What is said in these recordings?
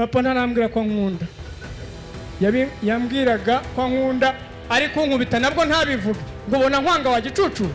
papa narambwira ko nkunda, yambwiraga ko nkunda ariko nkubita nabwo ntabivuga ngo bona nkwanga wa gicucu.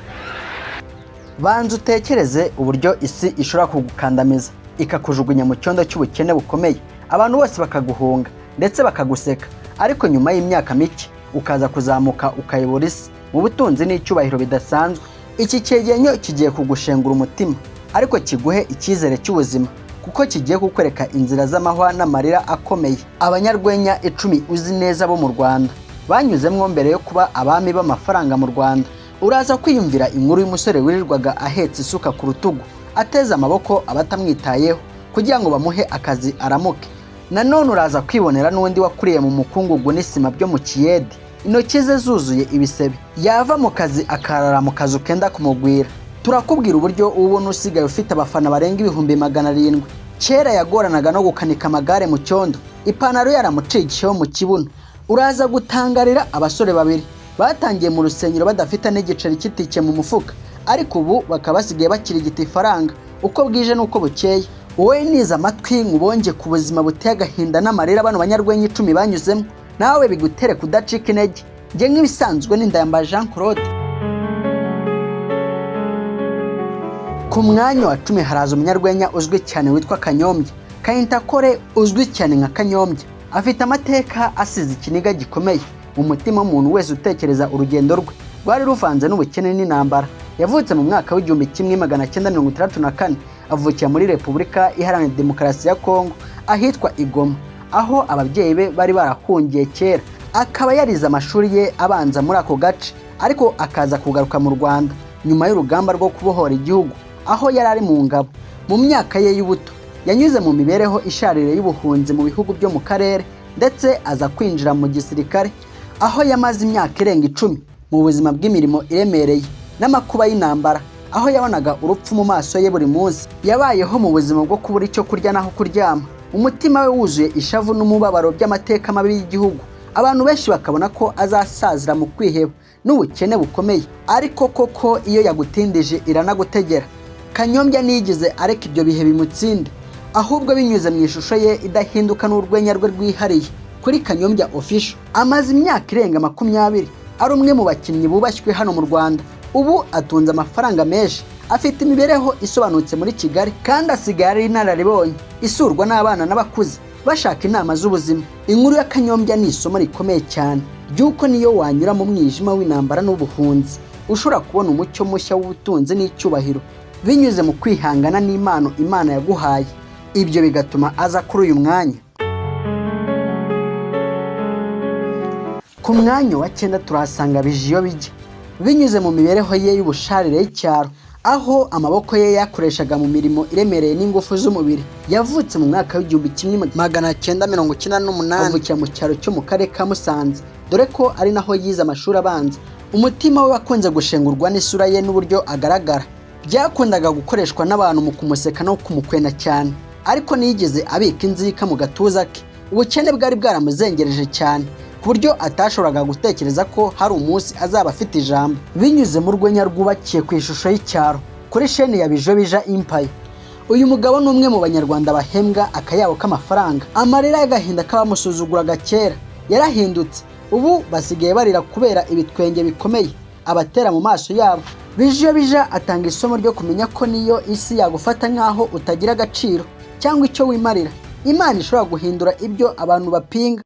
Banza utekereze uburyo isi ishobora kugukandamiza ikakujugunya mu cyondo cy'ubukene bukomeye, abantu bose bakaguhunga ndetse bakaguseka, ariko nyuma y'imyaka mike ukaza kuzamuka ukayobora isi mu butunzi n'icyubahiro bidasanzwe. Iki cyegeranyo kigiye kugushengura umutima, ariko kiguhe icyizere cy'ubuzima, kuko kigiye kukwereka inzira z'amahwa n'amarira akomeye abanyarwenya 10 uzi neza bo mu Rwanda banyuzemwo mbere yo kuba abami b'amafaranga mu Rwanda. Uraza kwiyumvira inkuru y'umusore wirirwaga ahetse isuka ku rutugu ateza amaboko abatamwitayeho kugira ngo bamuhe akazi aramuke. Nanone uraza kwibonera n'undi wakuriye mu mukungugu n'isima byo mu kiyede, intoki ze zuzuye ibisebe, yava mu kazi akarara mu kazu kenda kumugwira. Turakubwira uburyo ubona usigaye ufite abafana barenga 700,000. Kera yagoranaga no gukanika amagare mu cyondo, ipantaro yaramucikiyeho mu kibuno. Uraza gutangarira abasore babiri batangiye mu rusengero badafite n'igiceri cy'itike mu mufuka, ariko ubu bakaba basigaye bakirigita ifaranga uko bwije n'uko bukeye. Wowe niza amatwi nkubonge ku buzima buteye agahinda n'amarira bano banyarwenya 10 banyuzemo, nawe bigutere kudacika intege. Nge nk'ibisanzwe n'indayamba Jean Claude. Ku mwanya wa 10 haraza umunyarwenya uzwi cyane witwa Kanyombya. Kayintakore uzwi cyane nka Kanyombya afite amateka asize ikiniga gikomeye mu mutima w'umuntu wese utekereza urugendo rwe rwari ruvanze n'ubukene n'intambara. Yavutse mu mwaka w'1964, avukira muri Repubulika Iharanira Demokarasi ya Kongo ahitwa Igoma, aho ababyeyi be bari barahungiye kera. Akaba yarize amashuri ye abanza muri ako gace, ariko akaza kugaruka mu Rwanda nyuma y'urugamba rwo kubohora igihugu, aho yari ari mu ngabo. Mu myaka ye y'ubuto yanyuze mu mibereho isharire y'ubuhunzi mu bihugu byo mu karere, ndetse aza kwinjira mu gisirikare, aho yamaze imyaka irenga 10 mu buzima bw'imirimo iremereye n'amakuba y'intambara, aho yabonaga urupfu mu maso ye buri munsi. Yabayeho mu buzima bwo kubura icyo kurya naho kuryama, umutima we wuzuye ishavu n'umubabaro by'amateka mabi y'igihugu. Abantu benshi bakabona ko azasazira mu kwiheba n'ubukene bukomeye, ariko koko iyo yagutindije iranagutegera. Kanyombya nigize areka ibyo bihe bimutsinde, ahubwo binyuze mu ishusho ye idahinduka n'urwenya rwe rwihariye. Kuri Kanyombya official amaze imyaka irenga 20 ari umwe mu bakinnyi bubashywe hano mu Rwanda. Ubu atunze amafaranga menshi, afite imibereho isobanutse muri Kigali, kandi asigaye ari inararibonye isurwa n'abana n'abakuze bashaka inama z'ubuzima. Inkuru ya Kanyombya ni isomo rikomeye cyane ry'uko niyo wanyura mu mwijima w'intambara n'ubuhunzi ushobora kubona umucyo mushya w'ubutunzi n'icyubahiro binyuze mu kwihangana n'impano Imana yaguhaye. Ibyo bigatuma aza kuri uyu mwanya. Ku mwanya wa 9 turahasanga Bijiyobijya. Binyuze mu mibereho ye y'ubusharire y'icyaro, aho amaboko ye yakoreshaga mu mirimo iremereye n'ingufu z'umubiri. Yavutse mu mwaka w'1998, avukira mu cyaro cyo mu karere ka Musanze, dore ko ari naho yize amashuri abanza. Umutima we wakunze gushengurwa n'isura ye n'uburyo agaragara. Byakundaga gukoreshwa n'abantu mu kumuseka no kumukwena cyane, ariko niyigeze abika inzika mu gatuza ke. Ubukene bwari bwaramuzengereje cyane ku buryo atashoboraga gutekereza ko hari umunsi azaba afite ijambo. Binyuze mu rwenya rwubakiye ku ishusho y'icyaro kuri sheni ya Bijiyobijya Empire, uyu mugabo ni umwe mu banyarwanda bahembwa akayabo k'amafaranga. Amarira y'agahinda k'abamusuzuguraga kera yarahindutse, ubu basigaye barira kubera ibitwenge bikomeye abatera mu maso yabo. Bijiyobijya atanga isomo ryo kumenya ko niyo isi yagufata nk'aho utagira agaciro cyangwa icyo wimarira, Imana ishobora guhindura ibyo abantu bapinga.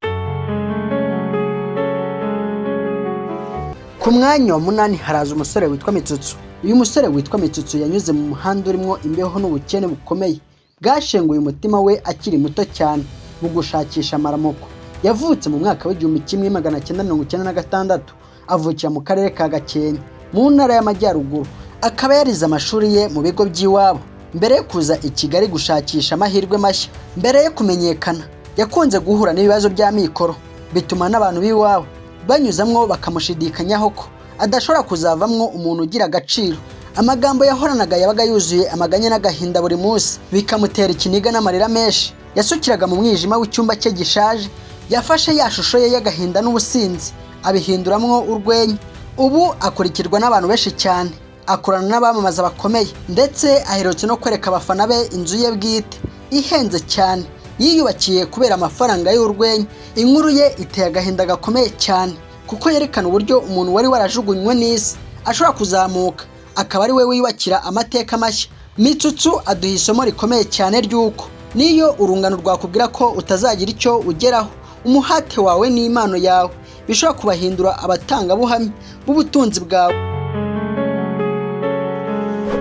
Ku mwanya wa 8 haraza umusore witwa Mitsutsu. Uyu musore witwa Mitsutsu yanyuze mu muhanda urimo imbeho n'ubukene bukomeye bwashenguye umutima we akiri muto cyane mu gushakisha amaramuko. Yavutse mu mwaka w'1996, avukira mu karere ka Gakenke mu ntara y'Amajyaruguru. Akaba yarize amashuri ye mu bigo by'iwabo mbere yo kuza i Kigali gushakisha amahirwe mashya. Mbere yo kumenyekana yakunze guhura n'ibibazo bya mikoro, bituma n'abantu b'iwabo banyuzamwo bakamushidikanyaho ko adashobora kuzavamwo umuntu ugira agaciro. Amagambo yahoranaga yabaga yuzuye amaganya n'agahinda buri munsi, bikamutera ikiniga n'amarira menshi. Yasukiraga mu mwijima w'icyumba cye gishaje. Yafashe ya shusho ye y'agahinda n'ubusinzi abihinduramwo urwenya. Ubu akurikirwa n'abantu benshi cyane, akorana n'abamamaza bakomeye, ndetse aherutse no kwereka abafana be inzu ye bwite ihenze cyane yiyubakiye kubera amafaranga y'urwenya. Inkuru ye iteye agahinda gakomeye cyane kuko yerekana uburyo umuntu wari warajugunywe n'isi ashobora kuzamuka akaba ari we wiyubakira amateka mashya. Mitsutsu aduha isomo rikomeye cyane ry'uko niyo urungano rwakubwira ko utazagira icyo ugeraho, umuhate wawe n'impano yawe bishobora kubahindura abatangabuhamya b'ubutunzi bwawe.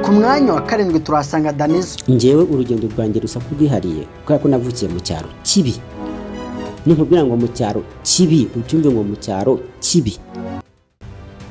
Ku mwanya wa 7 turahasanga Danizo. Njyewe urugendo rwanjye rusa kurwihariye kubera ko navukiye mu cyaro kibi. Nkubwira ngo mu cyaro kibi, ucyumve ngo mu cyaro kibi.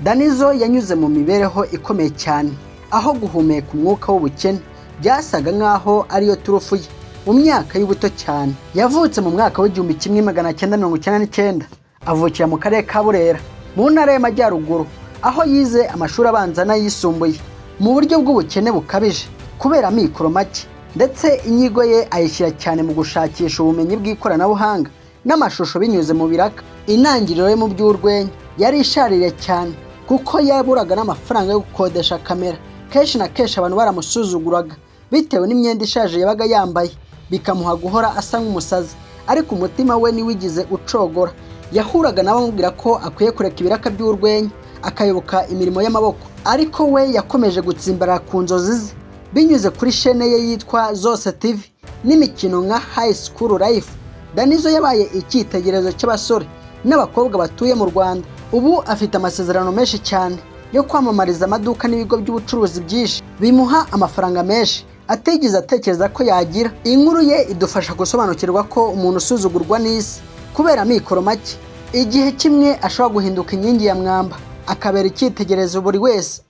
Danizo yanyuze mu mibereho ikomeye cyane, aho guhumeka umwuka w'ubukene byasaga nkaho ariyo turufu ye. Mu myaka y'ubuto cyane yavutse mu mwaka w'1999, avukira mu karere ka Burera mu ntara y'Amajyaruguru, aho yize amashuri abanza n'ayisumbuye mu buryo bw'ubukene bukabije kubera amikoro make, ndetse inyigo ye ayishyira cyane mu gushakisha ubumenyi bw'ikoranabuhanga n'amashusho binyuze mu biraka. Intangiriro ye mu by'urwenya yari ishaririye cyane kuko yaburaga n'amafaranga yo gukodesha kamera. Kenshi na kenshi abantu baramusuzuguraga bitewe n'imyenda ishaje yabaga yambaye, bikamuha guhora asa nk'umusazi, ariko umutima we niwigize ucogora. Yahuraga nabo amubwira ko akwiye kureka ibiraka by'urwenya akayoboka imirimo y'amaboko, ariko we yakomeje gutsimbara ku nzozi ze binyuze kuri chaîne ye yitwa Zose TV n'imikino nka High School Life. Danizo yabaye icyitegererezo cy'abasore n'abakobwa batuye mu Rwanda. Ubu afite amasezerano menshi cyane yo kwamamariza amaduka n'ibigo by'ubucuruzi byinshi bimuha amafaranga menshi atigeze atekereza ko yagira. Inkuru ye idufasha gusobanukirwa ko umuntu usuzugurwa n'isi kubera amikoro make igihe kimwe ashobora guhinduka inkingi ya mwamba akabera icyitegererezo buri wese.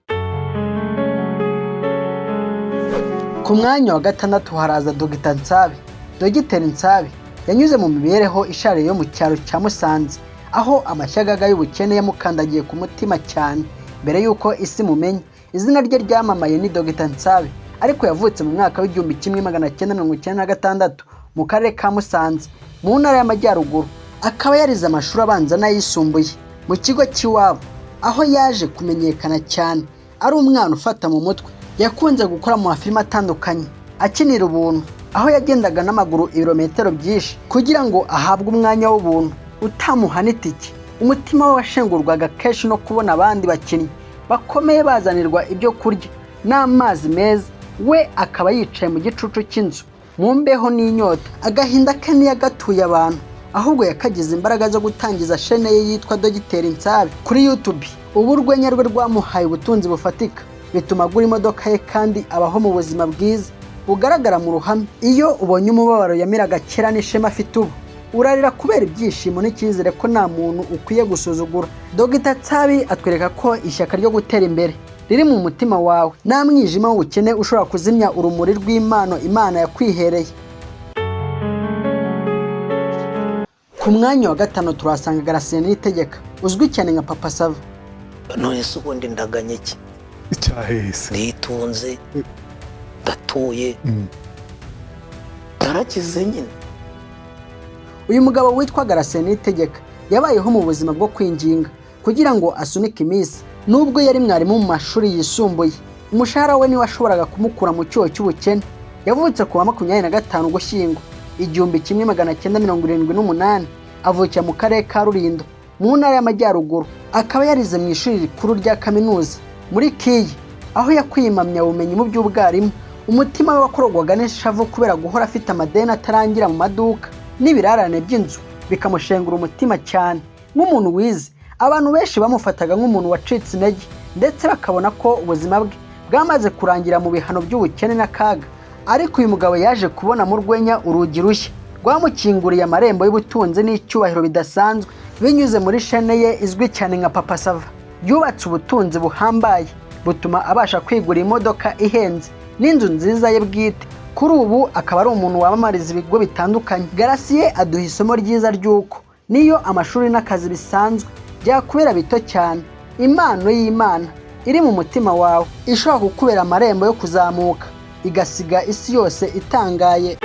Ku mwanya wa 6 haraza Dr. Nsabi. Dr. Nsabi yanyuze mu mibereho ishariye yo mu cyaro cya Musanze, aho amashyagaga y'ubukene yamukandagiye ku mutima cyane. Mbere yuko isi mumenya, izina rye ryamamaye ni Dr. Nsabi, ariko yavutse mu mwaka w'1996 mu karere ka Musanze mu ntara y'Amajyaruguru. Akaba yarize amashuri abanza n'ayisumbuye mu kigo cy'iwabo, aho yaje kumenyekana cyane ari umwana ufata mu mutwe. Yakunze gukora mu mafilime atandukanye akinira ubuntu, aho yagendaga n'amaguru ibirometero byinshi kugira ngo ahabwe umwanya w'ubuntu utamuha n'itike. Umutima we washengurwaga kenshi no kubona abandi bakinnyi bakomeye bazanirwa ibyo kurya n'amazi meza, we akaba yicaye mu gicucu cy'inzu mu mbeho n'inyota. Agahinda ke ntiyagatuye abantu, ahubwo yakagize imbaraga zo gutangiza chaîne ye yitwa Dr. Nsabi kuri YouTube. Ubu urwenya rwe rwamuhaye ubutunzi bufatika, bituma agura imodoka ye kandi abaho mu buzima bwiza bugaragara mu ruhame. Iyo ubonye umubabaro yamiraga kera n'ishema afite ubu, urarira kubera ibyishimo n'icyizere ko nta muntu ukwiye gusuzugura. Dr. Nsabi atwereka ko ishyaka ryo gutera imbere riri mu mutima wawe, nta mwijima w'ubukene ushobora kuzimya urumuri rw'impano Imana yakwihereye. Ku mwanya wa 5 turahasanga Gratien Niyitegeka, uzwi cyane nka Papa Sava. None se ubundi ndaganye iki? Icyahese Nitunze, datuye, narakize nyine. Uyu mugabo witwa Gratien Niyitegeka yabayeho mu buzima bwo kwinginga kugira ngo asunike iminsi. Nubwo yari mwarimu mu mashuri yisumbuye, umushahara we niwe washoboraga kumukura mu cyoho cy'ubukene. Yavutse ku wa 25 Ugushyingo 1978, avukira mu karere ka Rulindo mu ntara y'Amajyaruguru. Akaba yarize mu ishuri rikuru rya kaminuza muri Kiyi, aho yakwiye impamyabumenyi mu by'ubwarimu. Umutima we wakorogwaga n'ishavu kubera guhora afite amadeni atarangira mu maduka n'ibirarane by'inzu, bikamushengura umutima cyane. Nk'umuntu wize, abantu benshi bamufataga nk'umuntu wacitse intege, ndetse bakabona ko ubuzima bwe bwamaze kurangira mu bihano by'ubukene n'akaga. Ariko uyu mugabo yaje kubona mu rwenya urugi rushya rwamukinguriye amarembo y'ubutunzi n'icyubahiro bidasanzwe binyuze muri chaîne ye izwi cyane nka Papa Sava. Yubatse ubutunzi buhambaye butuma abasha kwigura imodoka ihenze n'inzu nziza ye bwite. Kuri ubu akaba ari umuntu wamamariza ibigo bitandukanye. Gratien aduha isomo ryiza ry'uko niyo amashuri n'akazi bisanzwe byakubera bito cyane, impano y'Imana iri mu mutima wawe ishobora kukubera amarembo yo kuzamuka igasiga isi yose itangaye.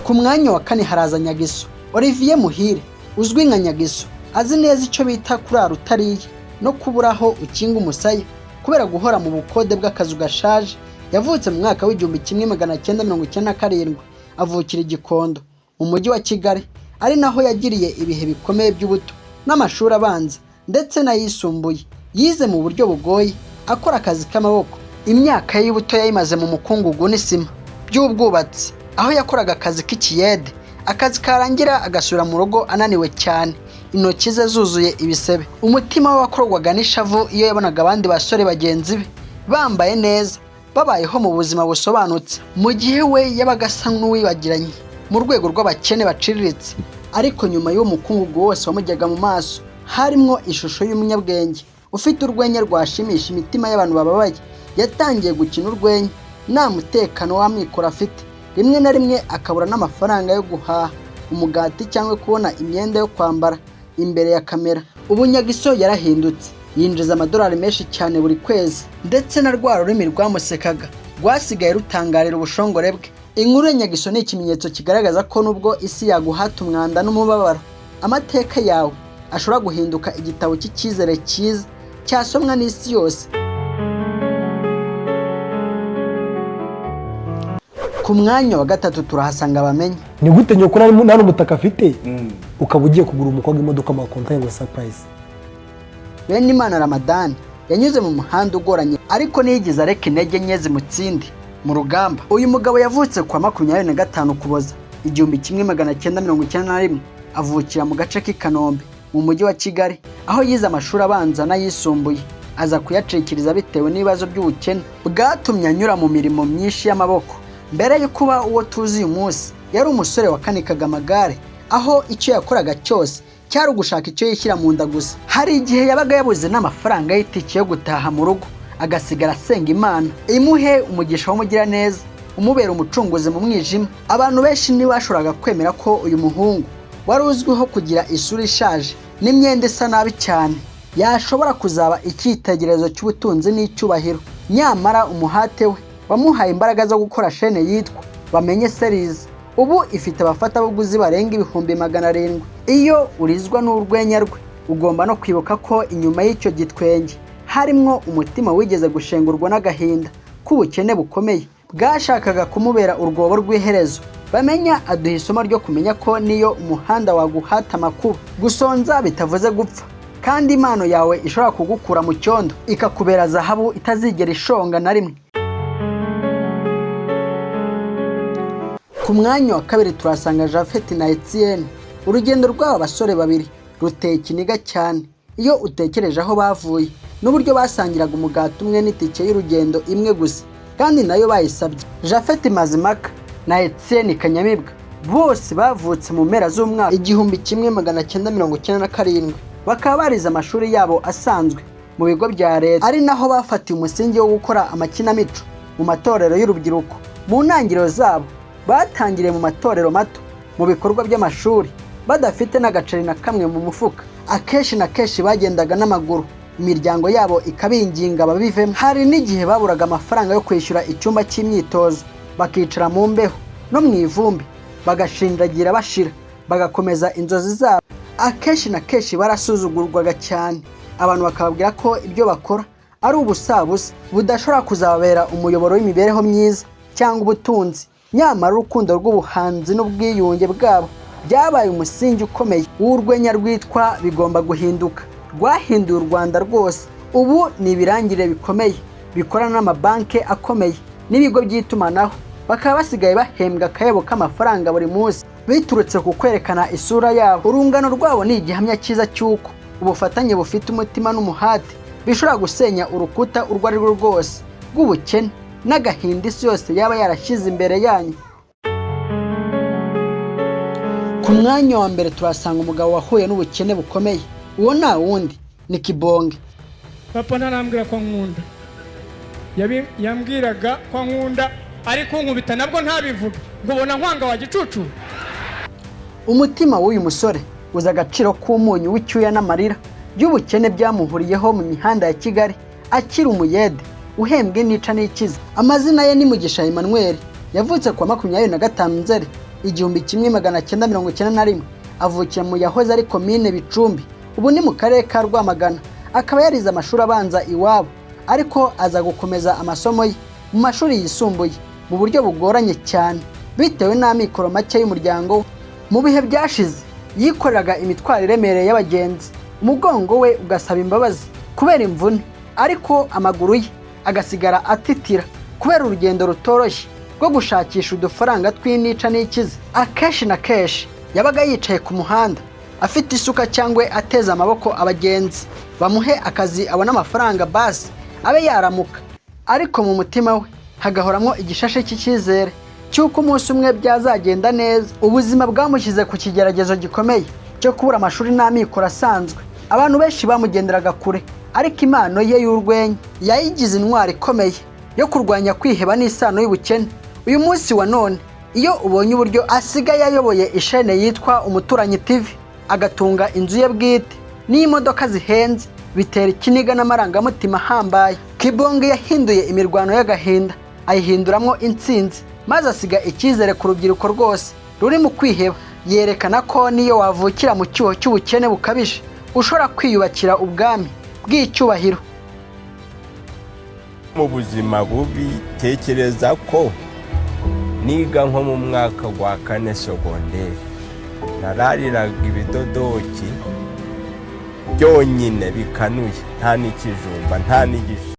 Ku mwanya wa 4 haraza Nyaxo. Olivier Muhire, uzwi nka Nyaxo, azi neza icyo bita kurara utariye no kuburaho ukinga umusaya kubera guhora mu bukode bw'akazu gashaje yavutse mu mwaka w'igihumbi kimwe magana cyenda mirongo icyenda na karindwi, avukira i Gikondo mu mujyi wa Kigali, ari naho yagiriye ibihe bikomeye by'ubuto n'amashuri abanza ndetse n'ayisumbuye. Yize mu buryo bugoye akora akazi k'amaboko. Imyaka ye y'ubuto yayimaze mu mukungugu n'isima by'ubwubatsi, aho yakoraga akazi k'ikiyede, akazi karangira agasubira mu rugo ananiwe cyane, intoki ze zuzuye ibisebe. Umutima we wakorwaga n'ishavu iyo yabonaga abandi basore bagenzi be bambaye neza, babayeho mu buzima busobanutse, mu gihe we yabaga asa n'uwibagiranye mu rwego rw'abakene baciriritse. Ariko nyuma y'uwo mukungugu wose wamujyaga mu maso harimwo ishusho y'umunyabwenge ufite urwenya rwashimisha imitima y'abantu bababaye. Yatangiye gukina urwenya nta mutekano w'amikoro afite, rimwe na rimwe akabura n'amafaranga yo guhaha umugati cyangwa kubona imyenda yo kwambara imbere ya kamera. Ubu Nyaxo yarahindutse, yinjiza amadolari menshi cyane buri kwezi, ndetse na rwa rurimi rwamusekaga rwasigaye rutangarira ubushongore bwe. Inkuru ya Nyaxo ni ikimenyetso kigaragaza ko nubwo isi yaguhata umwanda n'umubabaro, amateka yawe ashobora guhinduka igitabo cy'icyizere cyiza cyasomwa n'isi yose. Ku mwanya wa gatatu turahasanga Bamenya. Ni gute nyoko nari umutaka afite ukaba ugiye kugura umukobwa imodoka amakonta ngo surprise. Benimana Ramadani yanyuze mu muhanda ugoranye, ariko niyigeze areka intege nke zimutsinde mu rugamba. Uyu mugabo yavutse kwa 25 Ukuboza 1991, avukira mu gace k'i Kanombe mu mujyi wa Kigali, aho yize amashuri abanza n'ayisumbuye, aza kuyacikiriza bitewe n'ibibazo by'ubukene bwatumye anyura mu mirimo myinshi y'amaboko. Mbere yo kuba uwo tuzi uyu munsi, yari umusore wakanikaga amagare, aho icyo yakoraga cyose cyari ugushaka icyo yishyira mu nda gusa. Hari igihe yabaga yabuze n'amafaranga y'itike yo gutaha mu rugo, agasigara asenga Imana imuhe umugisha w'umugira neza, umubera umucunguzi mu mwijima. Abantu benshi ntibashoboraga kwemera ko uyu muhungu wari uzwiho kugira isura ishaje n'imyenda isa nabi cyane yashobora kuzaba icyitegererezo cy'ubutunzi n'icyubahiro. Nyamara umuhate we wamuhaye imbaraga zo gukora shene yitwa Bamenya series. Ubu ifite abafatabuguzi barenga 700,000. Iyo urizwa n'urwenya rwe, ugomba no kwibuka ko inyuma y'icyo gitwenge harimwo umutima wigeze gushengurwa n'agahinda k'ubukene bukomeye bwashakaga kumubera urwobo rw'iherezo. Bamenya aduha isomo ryo kumenya ko niyo umuhanda waguhata amakuba, gusonza bitavuze gupfa, kandi impano yawe ishobora kugukura mu cyondo ikakubera zahabu itazigera ishonga na rimwe. Ku mwanya wa kabiri turasanga Japhet Etienne. Urugendo rw'aba basore babiri ruteye ikiniga cyane iyo utekereje aho bavuye n'uburyo basangiraga umugati umwe n'itike y'urugendo imwe gusa, kandi nayo bayisabye. Japhet Mazimaka na Etienne Kanyamibwa bose bavutse mu mpera z'umwaka 1997, bakaba barize amashuri yabo asanzwe mu bigo bya leta, ari naho bafatiye umusingi wo gukora amakinamico mu matorero y'urubyiruko. Mu ntangiriro zabo batangiriye mu matorero mato mu bikorwa by'amashuri, badafite n'agaceri na kamwe mu mufuka. Akenshi na kenshi bagendaga n'amaguru, imiryango yabo ikabinginga babivemo. Hari n'igihe baburaga amafaranga yo kwishyura icyumba cy'imyitozo, bakicara mu mbeho no mu ivumbi, bagashinjagira bashira, bagakomeza inzozi zabo. Akenshi na kenshi barasuzugurwaga cyane, abantu bakababwira ko ibyo bakora ari ubusabusa budashobora kuzababera umuyoboro w'imibereho myiza cyangwa ubutunzi. Nyamara urukundo rw'ubuhanzi n'ubwiyunge bwabo byabaye umusingi ukomeye w'urwenya rwitwa Bigomba Guhinduka, rwahinduye u Rwanda rwose. Ubu ni ibirangire bikomeye bikorana n'amabanki akomeye n'ibigo by'itumanaho, bakaba basigaye bahembwa akayabo k'amafaranga buri munsi biturutse ku kwerekana isura yabo. Urungano rwabo ni igihamya cyiza cy'uko ubufatanye bufite umutima n'umuhate bishobora gusenya urukuta urwo ari rwo rwose rw'ubukene n'agahinda isi yose yaba yarashyize imbere yanyu. Ku mwanya wa mbere turasanga umugabo wahuye n'ubukene bukomeye. Uwo nta wundi ni Kibonge. Papa ntarambwira ko nkunda, yambwiraga ko nkunda, ariko nkubita nabwo ntabivuga, ngo ubona nkwanga wa gicucu. Umutima w'uyu musore uza agaciro k'umunyu w'icyuya n'amarira by'ubukene byamuhuriyeho mu mihanda ya Kigali akiri umuyede uhembwe nica n'ikiza. Amazina ye ni Mugisha Emmanuel. Yavutse kwa 25 Nzeri 1991, avukira mu yahoze ari komine Bicumbi, ubu ni mu karere ka Rwamagana. Akaba yarize amashuri abanza iwabo, ariko aza gukomeza amasomo ye mu mashuri yisumbuye mu buryo bugoranye cyane bitewe n'amikoro make y'umuryango. Mu bihe byashize yikoreraga imitwaro iremereye y'abagenzi, umugongo we ugasaba imbabazi kubera imvune, ariko amaguru ye agasigara atitira kubera urugendo rutoroshye rwo gushakisha udufaranga tw'inica n'ikizi. Akenshi na kenshi yabaga yicaye ku muhanda afite isuka cyangwa ateze amaboko abagenzi bamuhe akazi abona amafaranga basi abe yaramuka, ariko mu mutima we hagahoramo igishashe cy'icyizere cy'uko umunsi umwe byazagenda neza. Ubuzima bwamushyize ku kigeragezo gikomeye cyo kubura amashuri n'amikoro asanzwe. Abantu benshi bamugenderaga kure, ariko impano ye y'urwenya yayigize intwari ikomeye yo kurwanya kwiheba n'isano y'ubukene. Uyu munsi wa none iyo ubonye uburyo asigaye ayoboye ishene yitwa Umuturanyi TV, agatunga inzu ye bwite n'imodoka zihenze, bitera ikiniga n'amarangamutima ahambaye. Kibonge yahinduye imirwano y'agahinda ayihinduramo intsinzi, maze asiga icyizere ku rubyiruko rwose ruri mu kwiheba. Yerekana ko niyo wavukira mu cyuho cy'ubukene bukabije ushobora kwiyubakira ubwami bw'icyubahiro. Mu buzima bubi tekereza ko niga nko mu mwaka wa 4 segonderi narariraga ibidodoki byonyine bikanuye, nta n'ikijumba nta n'igisha.